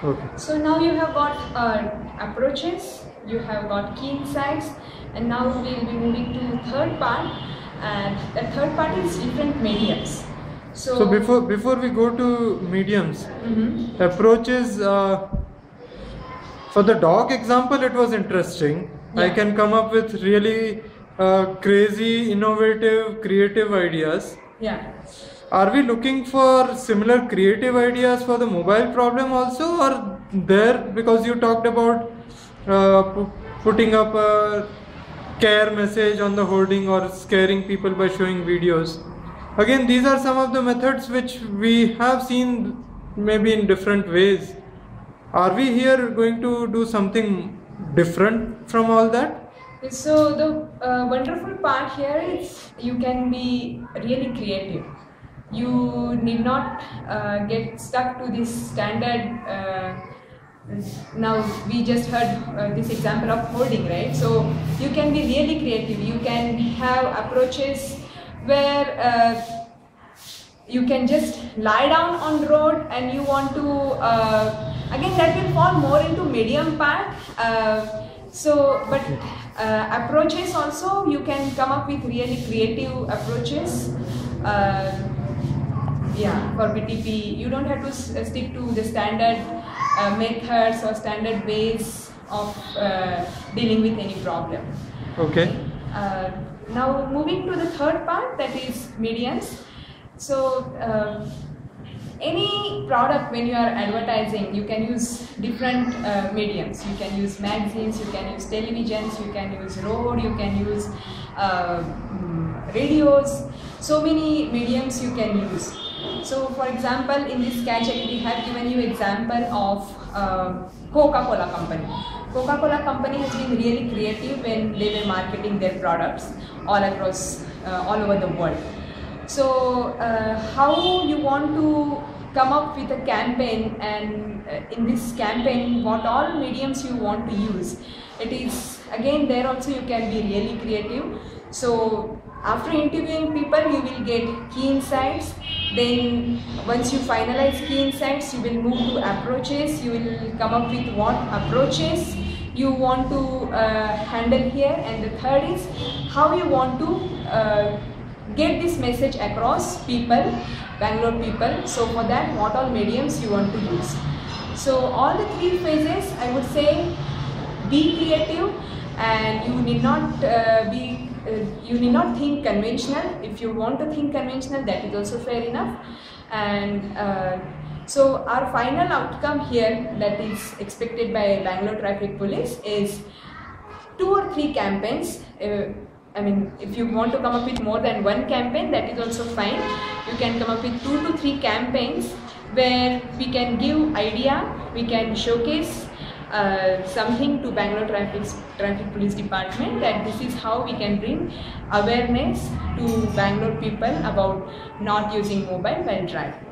Okay. So now you have got approaches, you have got key insights, and now we will be moving to third part, and the third part is different mediums. So before we go to mediums, approaches, for the dog example, it was interesting. I can come up with really crazy, innovative, creative ideas. Yeah. Are we looking for similar creative ideas for the mobile problem also, or there, because you talked about putting up a care message on the hoarding or scaring people by showing videos? Again, these are some of the methods which we have seen maybe in different ways. Are we here going to do something different from all that? So the wonderful part here is you can be really creative. You need not get stuck to this standard. Now we just heard this example of hoarding, right? So you can be really creative. You can have approaches where you can just lie down on the road and you want to, again that will fall more into medium part. Approaches also, you can come up with really creative approaches. For BTP, you don't have to stick to the standard methods or standard ways of dealing with any problem. Okay. Now moving to the third part, that is mediums. So any product, when you are advertising, you can use different mediums. You can use magazines, you can use televisions, you can use road, you can use radios. So many mediums you can use. So for example, in this sketch we have given you example of Coca-Cola company. Coca-Cola company has been really creative when they were marketing their products all across, all over the world. So how you want to come up with a campaign, and in this campaign what all mediums you want to use, it is again there also you can be really creative. So after interviewing people you will get key insights, then once you finalize key insights you will move to approaches. You will come up with what approaches you want to handle here, and the third is how you want to get this message across people, Bangalore people. So for that, what all mediums you want to use. So all the three phases, I would say, be creative, and you need not you need not think conventional. If you want to think conventional, that is also fair enough. And so our final outcome here that is expected by Bangalore Traffic Police is 2 or 3 campaigns. I mean, if you want to come up with more than one campaign, that is also fine. You can come up with 2 to 3 campaigns where we can give idea, we can showcase something to Bangalore Traffic Police Department, that this is how we can bring awareness to Bangalore people about not using mobile while driving.